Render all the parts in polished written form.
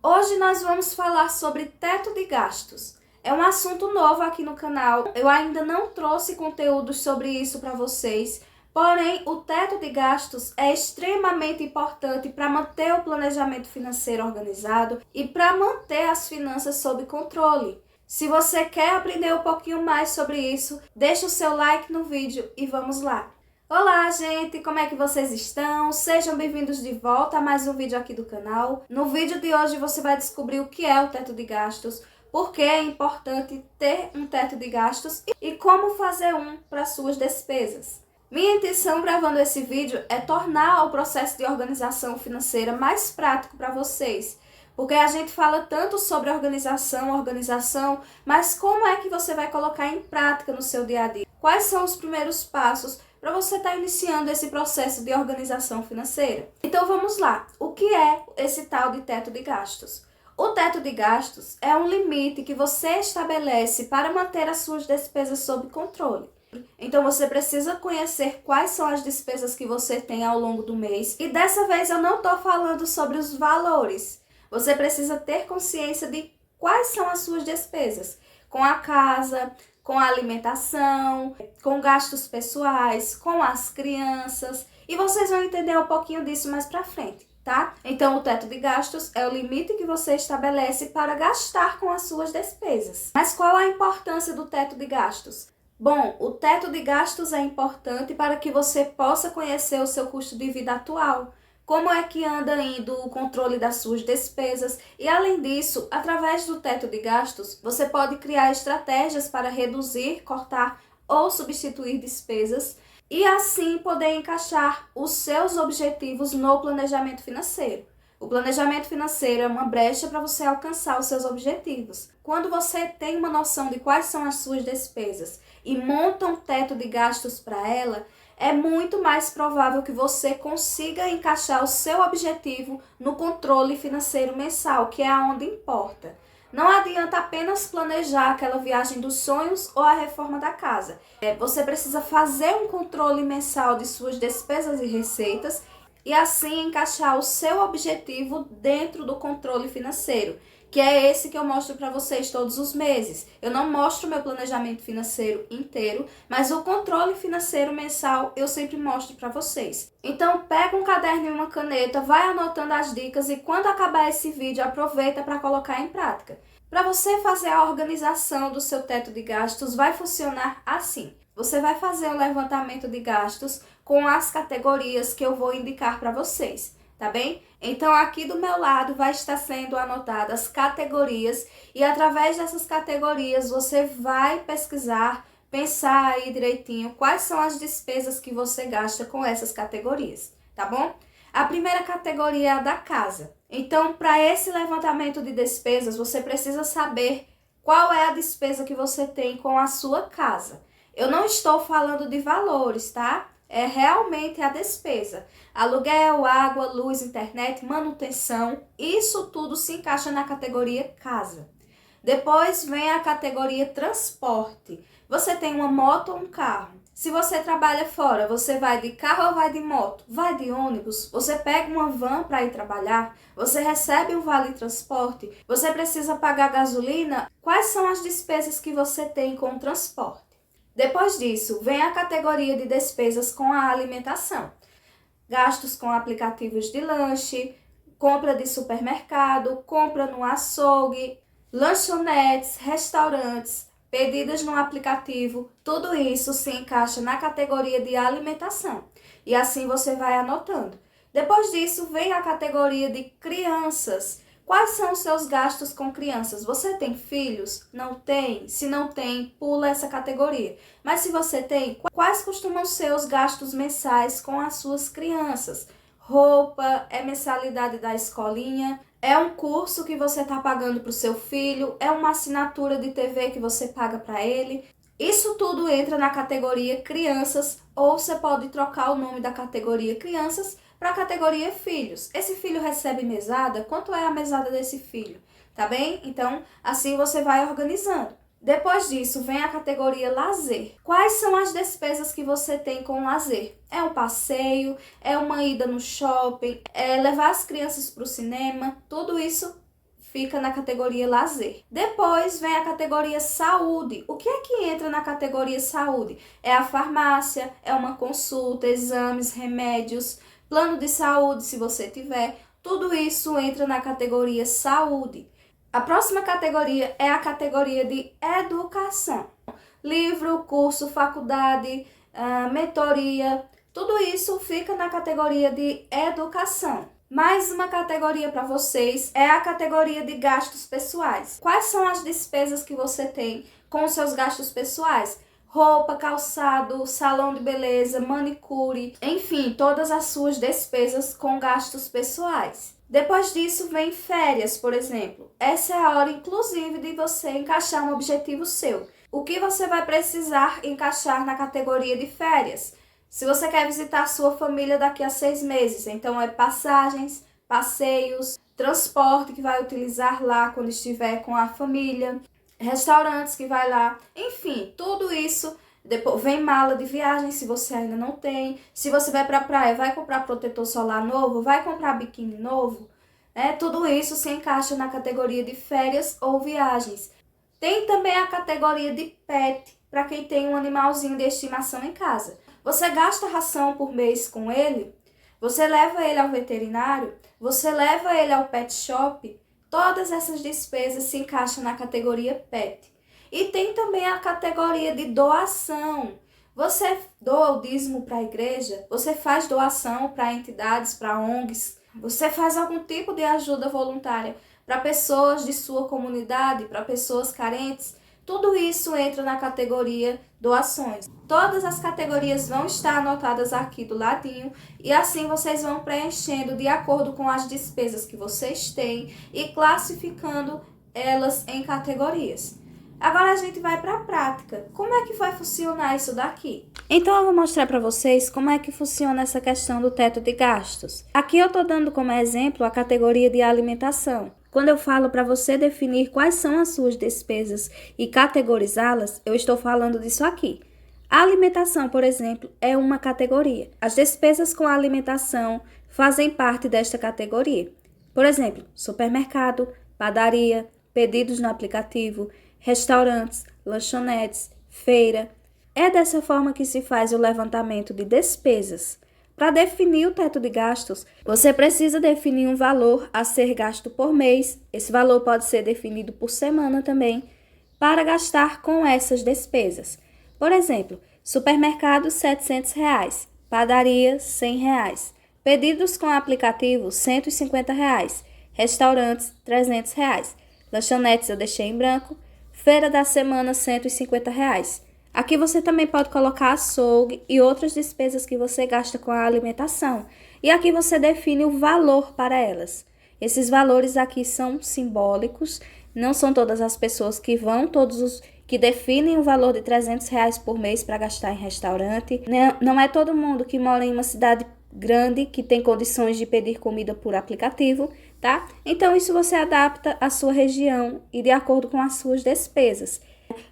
Hoje nós vamos falar sobre teto de gastos. É um assunto novo aqui no canal, eu ainda não trouxe conteúdos sobre isso para vocês, porém o teto de gastos é extremamente importante para manter o planejamento financeiro organizado e para manter as finanças sob controle. Se você quer aprender um pouquinho mais sobre isso, deixa o seu like no vídeo e vamos lá! Olá, gente! Como é que vocês estão? Sejam bem-vindos de volta a mais um vídeo aqui do canal. No vídeo de hoje você vai descobrir o que é o teto de gastos, por que é importante ter um teto de gastos e como fazer um para suas despesas. Minha intenção gravando esse vídeo é tornar o processo de organização financeira mais prático para vocês. Porque a gente fala tanto sobre organização, mas como é que você vai colocar em prática no seu dia a dia? Quais são os primeiros passos para você estar iniciando esse processo de organização financeira? Então vamos lá, o que é esse tal de teto de gastos? O teto de gastos é um limite que você estabelece para manter as suas despesas sob controle. Então você precisa conhecer quais são as despesas que você tem ao longo do mês. E dessa vez eu não estou falando sobre os valores. Você precisa ter consciência de quais são as suas despesas. Com a casa, com a alimentação, com gastos pessoais, com as crianças. E vocês vão entender um pouquinho disso mais pra frente, tá? Então o teto de gastos é o limite que você estabelece para gastar com as suas despesas. Mas qual a importância do teto de gastos? Bom, o teto de gastos é importante para que você possa conhecer o seu custo de vida atual, como é que anda indo o controle das suas despesas e, além disso, através do teto de gastos, você pode criar estratégias para reduzir, cortar ou substituir despesas e assim poder encaixar os seus objetivos no planejamento financeiro. O planejamento financeiro é uma brecha para você alcançar os seus objetivos. Quando você tem uma noção de quais são as suas despesas e monta um teto de gastos para ela, é muito mais provável que você consiga encaixar o seu objetivo no controle financeiro mensal, que é aonde importa. Não adianta apenas planejar aquela viagem dos sonhos ou a reforma da casa. Você precisa fazer um controle mensal de suas despesas e receitas e assim encaixar o seu objetivo dentro do controle financeiro, que é esse que eu mostro para vocês todos os meses. Eu não mostro meu planejamento financeiro inteiro, mas o controle financeiro mensal eu sempre mostro para vocês. Então pega um caderno e uma caneta, vai anotando as dicas e quando acabar esse vídeo aproveita para colocar em prática. Para você fazer a organização do seu teto de gastos vai funcionar assim. Você vai fazer um levantamento de gastos com as categorias que eu vou indicar para vocês, tá bem? Então aqui do meu lado vai estar sendo anotadas categorias e através dessas categorias você vai pesquisar, pensar aí direitinho quais são as despesas que você gasta com essas categorias, tá bom? A primeira categoria é a da casa. Então, para esse levantamento de despesas, você precisa saber qual é a despesa que você tem com a sua casa. Eu não estou falando de valores, tá? É realmente a despesa. Aluguel, água, luz, internet, manutenção, isso tudo se encaixa na categoria casa. Depois vem a categoria transporte. Você tem uma moto ou um carro? Se você trabalha fora, você vai de carro ou vai de moto? Vai de ônibus? Você pega uma van para ir trabalhar? Você recebe um vale transporte? Você precisa pagar gasolina? Quais são as despesas que você tem com o transporte? Depois disso, vem a categoria de despesas com a alimentação. Gastos com aplicativos de lanche, compra de supermercado, compra no açougue, lanchonetes, restaurantes, pedidas no aplicativo, tudo isso se encaixa na categoria de alimentação. E assim você vai anotando. Depois disso, vem a categoria de crianças. Quais são os seus gastos com crianças? Você tem filhos? Não tem? Se não tem, pula essa categoria. Mas se você tem, quais costumam ser os gastos mensais com as suas crianças? Roupa, é mensalidade da escolinha, é um curso que você está pagando para o seu filho, é uma assinatura de TV que você paga para ele. Isso tudo entra na categoria crianças ou você pode trocar o nome da categoria crianças para a categoria filhos. Esse filho recebe mesada? Quanto é a mesada desse filho? Tá bem? Então, assim você vai organizando. Depois disso, vem a categoria lazer. Quais são as despesas que você tem com lazer? É um passeio, é uma ida no shopping, é levar as crianças para o cinema, tudo isso fica na categoria lazer. Depois vem a categoria saúde. O que é que entra na categoria saúde? É a farmácia, é uma consulta, exames, remédios, plano de saúde, se você tiver. Tudo isso entra na categoria saúde. A próxima categoria é a categoria de educação. Livro, curso, faculdade, mentoria, tudo isso fica na categoria de educação. Mais uma categoria para vocês é a categoria de gastos pessoais. Quais são as despesas que você tem com os seus gastos pessoais? Roupa, calçado, salão de beleza, manicure, enfim, todas as suas despesas com gastos pessoais. Depois disso vem férias, por exemplo. Essa é a hora, inclusive, de você encaixar um objetivo seu. O que você vai precisar encaixar na categoria de férias? Se você quer visitar sua família daqui a 6 meses, então é passagens, passeios, transporte que vai utilizar lá quando estiver com a família, restaurantes que vai lá, enfim, tudo isso. Depois vem mala de viagem, se você ainda não tem. Se você vai para a praia, vai comprar protetor solar novo, vai comprar biquíni novo. Tudo isso se encaixa na categoria de férias ou viagens. Tem também a categoria de pet, para quem tem um animalzinho de estimação em casa. Você gasta ração por mês com ele? Você leva ele ao veterinário? Você leva ele ao pet shop? Todas essas despesas se encaixam na categoria pet. E tem também a categoria de doação. Você doa o dízimo para a igreja? Você faz doação para entidades, para ONGs? Você faz algum tipo de ajuda voluntária para pessoas de sua comunidade, para pessoas carentes? Tudo isso entra na categoria doações. Todas as categorias vão estar anotadas aqui do ladinho e assim vocês vão preenchendo de acordo com as despesas que vocês têm e classificando elas em categorias. Agora a gente vai para a prática. Como é que vai funcionar isso daqui? Então eu vou mostrar para vocês como é que funciona essa questão do teto de gastos. Aqui eu estou dando como exemplo a categoria de alimentação. Quando eu falo para você definir quais são as suas despesas e categorizá-las, eu estou falando disso aqui. A alimentação, por exemplo, é uma categoria. As despesas com a alimentação fazem parte desta categoria. Por exemplo, supermercado, padaria, pedidos no aplicativo, restaurantes, lanchonetes, feira. É dessa forma que se faz o levantamento de despesas. Para definir o teto de gastos, você precisa definir um valor a ser gasto por mês. Esse valor pode ser definido por semana também, para gastar com essas despesas. Por exemplo, supermercado R$ 700, padaria R$ 100, pedidos com aplicativo R$ 150, restaurantes R$ 300, lanchonetes eu deixei em branco, feira da semana R$ 150. Aqui você também pode colocar açougue e outras despesas que você gasta com a alimentação. E aqui você define o valor para elas. Esses valores aqui são simbólicos, não são todas as pessoas que vão, todos os que definem o valor de R$ 300 por mês para gastar em restaurante. Não é todo mundo que mora em uma cidade grande que tem condições de pedir comida por aplicativo, tá? Então isso você adapta à sua região e de acordo com as suas despesas.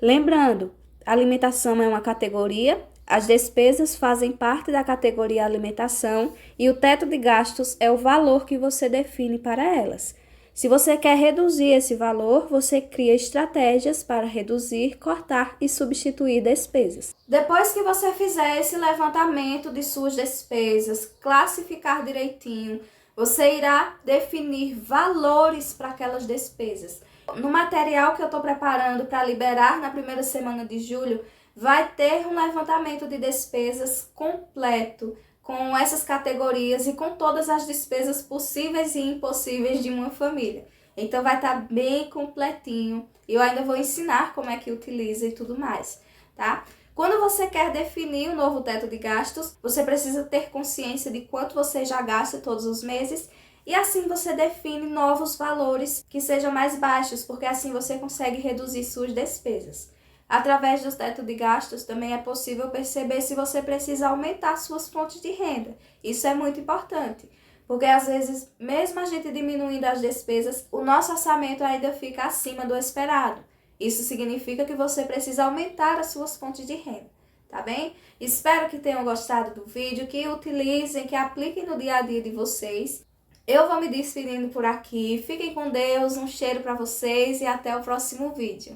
Lembrando, alimentação é uma categoria, as despesas fazem parte da categoria alimentação e o teto de gastos é o valor que você define para elas. Se você quer reduzir esse valor, você cria estratégias para reduzir, cortar e substituir despesas. Depois que você fizer esse levantamento de suas despesas, classificar direitinho, você irá definir valores para aquelas despesas. No material que eu estou preparando para liberar na primeira semana de julho, vai ter um levantamento de despesas completo, com essas categorias e com todas as despesas possíveis e impossíveis de uma família. Então vai estar bem completinho e eu ainda vou ensinar como é que utiliza e tudo mais, tá? Quando você quer definir um novo teto de gastos, você precisa ter consciência de quanto você já gasta todos os meses. E assim você define novos valores que sejam mais baixos, porque assim você consegue reduzir suas despesas. Através do teto de gastos também é possível perceber se você precisa aumentar suas fontes de renda. Isso é muito importante, porque às vezes, mesmo a gente diminuindo as despesas, o nosso orçamento ainda fica acima do esperado. Isso significa que você precisa aumentar as suas fontes de renda, tá bem? Espero que tenham gostado do vídeo, que utilizem, que apliquem no dia a dia de vocês. Eu vou me despedindo por aqui. Fiquem com Deus, um cheiro para vocês e até o próximo vídeo.